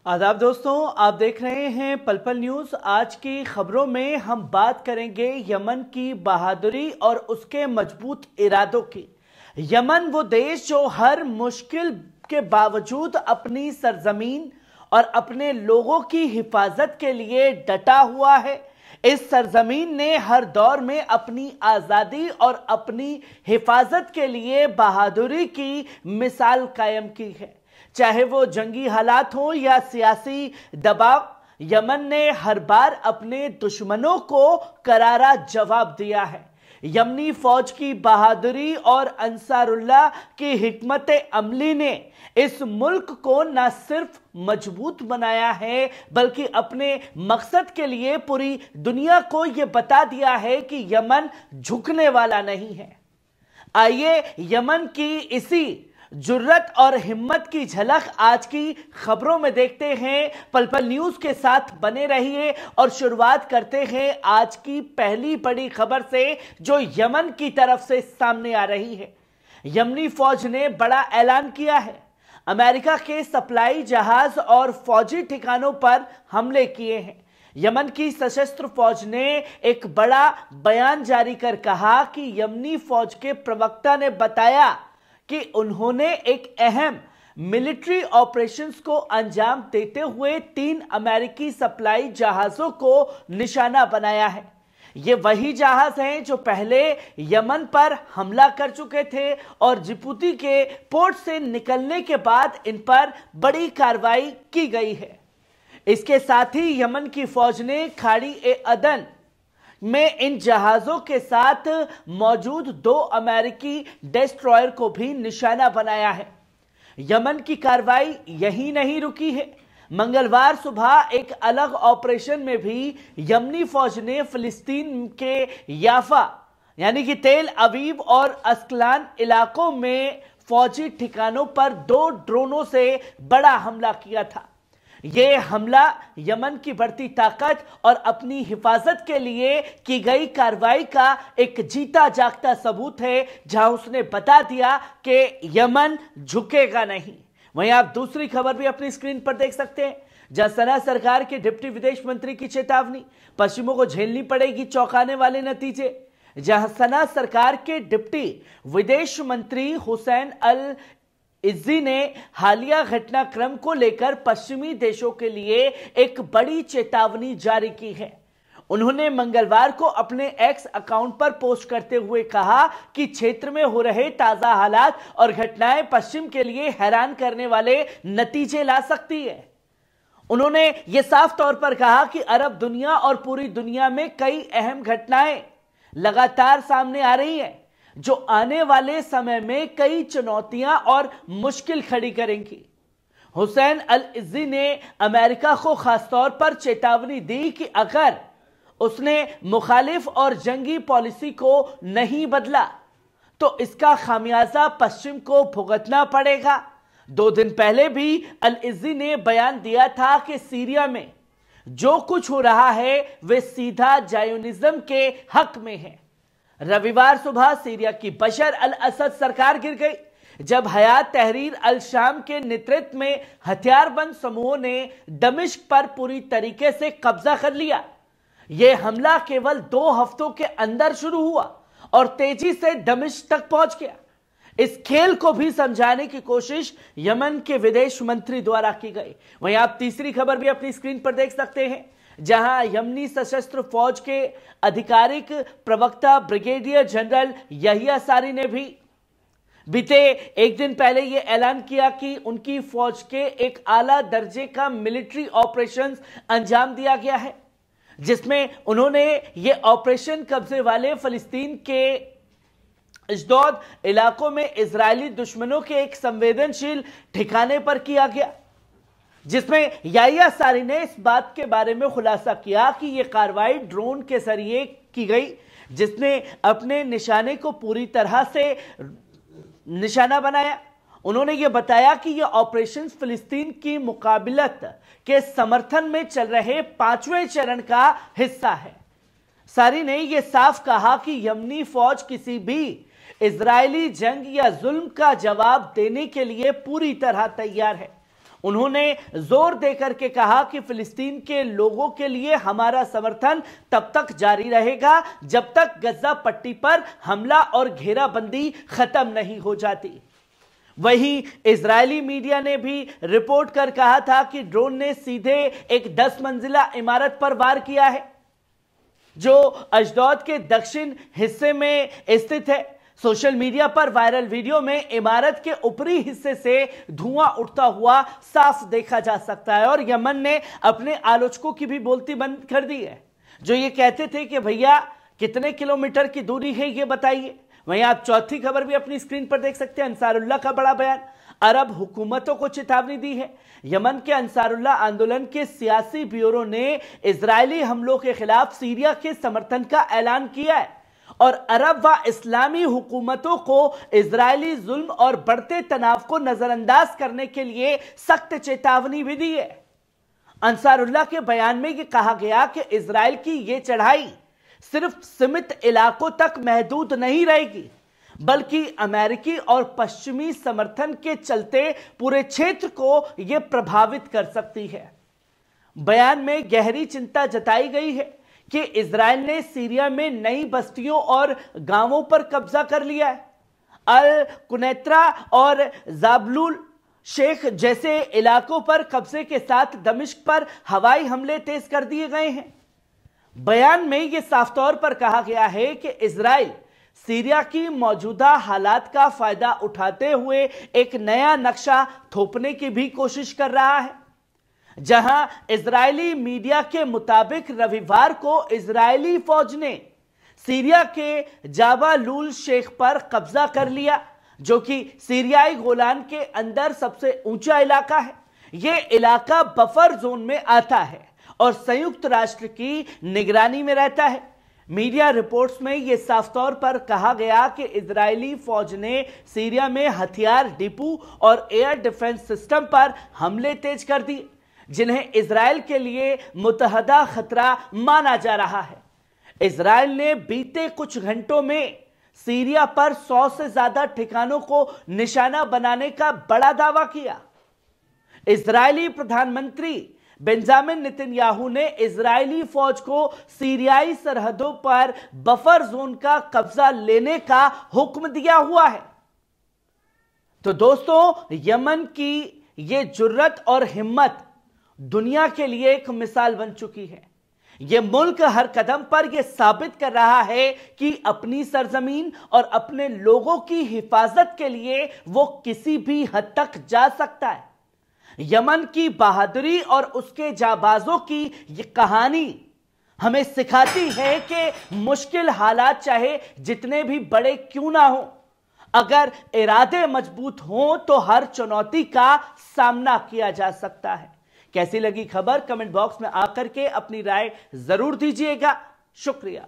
आदाब दोस्तों, आप देख रहे हैं पल पल न्यूज। आज की खबरों में हम बात करेंगे यमन की बहादुरी और उसके मजबूत इरादों की। यमन वो देश जो हर मुश्किल के बावजूद अपनी सरजमीन और अपने लोगों की हिफाजत के लिए डटा हुआ है। इस सरजमीन ने हर दौर में अपनी आजादी और अपनी हिफाजत के लिए बहादुरी की मिसाल कायम की है। चाहे वो जंगी हालात हो या सियासी दबाव, यमन ने हर बार अपने दुश्मनों को करारा जवाब दिया है। यमनी फौज की बहादुरी और अंसारुल्लाह की हिकमत अमली ने इस मुल्क को न सिर्फ मजबूत बनाया है बल्कि अपने मकसद के लिए पूरी दुनिया को यह बता दिया है कि यमन झुकने वाला नहीं है। आइए यमन की इसी जुर्रत और हिम्मत की झलक आज की खबरों में देखते हैं। पल पल न्यूज के साथ बने रहिए और शुरुआत करते हैं आज की पहली बड़ी खबर से जो यमन की तरफ से सामने आ रही है। यमनी फौज ने बड़ा ऐलान किया है। अमेरिका के सप्लाई जहाज और फौजी ठिकानों पर हमले किए हैं। यमन की सशस्त्र फौज ने एक बड़ा बयान जारी कर कहा कि यमनी फौज के प्रवक्ता ने बताया कि उन्होंने एक अहम मिलिट्री ऑपरेशंस को अंजाम देते हुए 3 अमेरिकी सप्लाई जहाजों को निशाना बनाया है। ये वही जहाज हैं जो पहले यमन पर हमला कर चुके थे और जिबूती के पोर्ट से निकलने के बाद इन पर बड़ी कार्रवाई की गई है। इसके साथ ही यमन की फौज ने खाड़ी ए अदन में इन जहाजों के साथ मौजूद 2 अमेरिकी डिस्ट्रॉयर को भी निशाना बनाया है। यमन की कार्रवाई यही नहीं रुकी है। मंगलवार सुबह एक अलग ऑपरेशन में भी यमनी फौज ने फिलिस्तीन के याफा यानी कि तेल अवीव और अस्कलान इलाकों में फौजी ठिकानों पर 2 ड्रोनों से बड़ा हमला किया था। यह हमला यमन की बढ़ती ताकत और अपनी हिफाजत के लिए की गई कार्रवाई का एक जीता जागता सबूत है, जहां उसने बता दिया कि यमन झुकेगा नहीं। वहीं आप दूसरी खबर भी अपनी स्क्रीन पर देख सकते हैं, जहां सना सरकार के डिप्टी विदेश मंत्री की चेतावनी, पश्चिमों को झेलनी पड़ेगी चौंकाने वाले नतीजे। जहां सना सरकार के डिप्टी विदेश मंत्री हुसैन अल इज्जी ने हालिया घटनाक्रम को लेकर पश्चिमी देशों के लिए एक बड़ी चेतावनी जारी की है। उन्होंने मंगलवार को अपने एक्स अकाउंट पर पोस्ट करते हुए कहा कि क्षेत्र में हो रहे ताजा हालात और घटनाएं पश्चिम के लिए हैरान करने वाले नतीजे ला सकती है। उन्होंने यह साफ तौर पर कहा कि अरब दुनिया और पूरी दुनिया में कई अहम घटनाएं लगातार सामने आ रही हैं जो आने वाले समय में कई चुनौतियां और मुश्किल खड़ी करेंगी। हुसैन अल इज्जी ने अमेरिका को खासतौर पर चेतावनी दी कि अगर उसने मुखालिफ और जंगी पॉलिसी को नहीं बदला तो इसका खामियाजा पश्चिम को भुगतना पड़ेगा। 2 दिन पहले भी अल इज्जी ने बयान दिया था कि सीरिया में जो कुछ हो रहा है वे सीधा जायोनिज्म के हक में है। रविवार सुबह सीरिया की बशर अल असद सरकार गिर गई जब हयात तहरीर अल शाम के नेतृत्व में हथियारबंद समूहों ने दमिश्क पर पूरी तरीके से कब्जा कर लिया। यह हमला केवल 2 हफ्तों के अंदर शुरू हुआ और तेजी से दमिश्क तक पहुंच गया। इस खेल को भी समझाने की कोशिश यमन के विदेश मंत्री द्वारा की गई। वहीं आप तीसरी खबर भी अपनी स्क्रीन पर देख सकते हैं, जहां यमनी सशस्त्र फौज के आधिकारिक प्रवक्ता ब्रिगेडियर जनरल यहिया सारी ने भी बीते एक दिन पहले यह ऐलान किया कि उनकी फौज के एक आला दर्जे का मिलिट्री ऑपरेशन अंजाम दिया गया है, जिसमें उन्होंने यह ऑपरेशन कब्जे वाले फिलिस्तीन के अशदोद इलाकों में इजरायली दुश्मनों के एक संवेदनशील ठिकाने पर किया गया, जिसमें याहिया सारी ने इस बात के बारे में खुलासा किया कि यह कार्रवाई ड्रोन के जरिए की गई, जिसने अपने निशाने को पूरी तरह से निशाना बनाया। उन्होंने यह बताया कि यह ऑपरेशन फिलिस्तीन की मुकाबिलत के समर्थन में चल रहे 5वें चरण का हिस्सा है। सारी ने यह साफ कहा कि यमनी फौज किसी भी इजरायली जंग या जुल्म का जवाब देने के लिए पूरी तरह तैयार है। उन्होंने जोर देकर के कहा कि फिलिस्तीन के लोगों के लिए हमारा समर्थन तब तक जारी रहेगा जब तक गजा पट्टी पर हमला और घेराबंदी खत्म नहीं हो जाती। वहीं इजरायली मीडिया ने भी रिपोर्ट कर कहा था कि ड्रोन ने सीधे एक 10 मंजिला इमारत पर वार किया है जो अशदोद के दक्षिण हिस्से में स्थित है। सोशल मीडिया पर वायरल वीडियो में इमारत के ऊपरी हिस्से से धुआं उठता हुआ साफ देखा जा सकता है और यमन ने अपने आलोचकों की भी बोलती बंद कर दी है जो ये कहते थे कि भैया कितने किलोमीटर की दूरी है ये बताइए। वहीं आप चौथी खबर भी अपनी स्क्रीन पर देख सकते हैं। अंसारुल्लाह का बड़ा बयान, अरब हुकूमतों को चेतावनी दी है। यमन के अंसारुल्लाह आंदोलन के सियासी ब्यूरो ने इजरायली हमलों के खिलाफ सीरिया के समर्थन का ऐलान किया है और अरब व इस्लामी हुकूमतों को इजरायली जुल्म और बढ़ते तनाव को नजरअंदाज करने के लिए सख्त चेतावनी भी दी है। अंसारुल्लाह के बयान में यह कहा गया कि इजराइल की यह चढ़ाई सिर्फ सीमित इलाकों तक महदूद नहीं रहेगी बल्कि अमेरिकी और पश्चिमी समर्थन के चलते पूरे क्षेत्र को यह प्रभावित कर सकती है। बयान में गहरी चिंता जताई गई है कि इजराइल ने सीरिया में नई बस्तियों और गांवों पर कब्जा कर लिया है। अल कुनैत्रा और जाबलुल शेख जैसे इलाकों पर कब्जे के साथ दमिश्क पर हवाई हमले तेज कर दिए गए हैं। बयान में यह साफ तौर पर कहा गया है कि इजराइल सीरिया की मौजूदा हालात का फायदा उठाते हुए एक नया नक्शा थोपने की भी कोशिश कर रहा है। जहां इजरायली मीडिया के मुताबिक रविवार को इजरायली फौज ने सीरिया के जाबालुल शेख पर कब्जा कर लिया जो कि सीरियाई गोलान के अंदर सबसे ऊंचा इलाका है। यह इलाका बफर जोन में आता है और संयुक्त राष्ट्र की निगरानी में रहता है। मीडिया रिपोर्ट्स में यह साफ तौर पर कहा गया कि इजरायली फौज ने सीरिया में हथियार डिपो और एयर डिफेंस सिस्टम पर हमले तेज कर दिए जिन्हें इजराइल के लिए मुतहदा खतरा माना जा रहा है। इजराइल ने बीते कुछ घंटों में सीरिया पर 100 से ज्यादा ठिकानों को निशाना बनाने का बड़ा दावा किया। इजरायली प्रधानमंत्री बेंजामिन नेतन्याहू ने इजरायली फौज को सीरियाई सरहदों पर बफर जोन का कब्जा लेने का हुक्म दिया हुआ है। तो दोस्तों, यमन की यह जुर्रत और हिम्मत दुनिया के लिए एक मिसाल बन चुकी है। यह मुल्क हर कदम पर यह साबित कर रहा है कि अपनी सरजमीन और अपने लोगों की हिफाजत के लिए वो किसी भी हद तक जा सकता है। यमन की बहादुरी और उसके जाबाजों की यह कहानी हमें सिखाती है कि मुश्किल हालात चाहे जितने भी बड़े क्यों ना हो, अगर इरादे मजबूत हों तो हर चुनौती का सामना किया जा सकता है। कैसी लगी खबर कमेंट बॉक्स में आकर के अपनी राय जरूर दीजिएगा। शुक्रिया।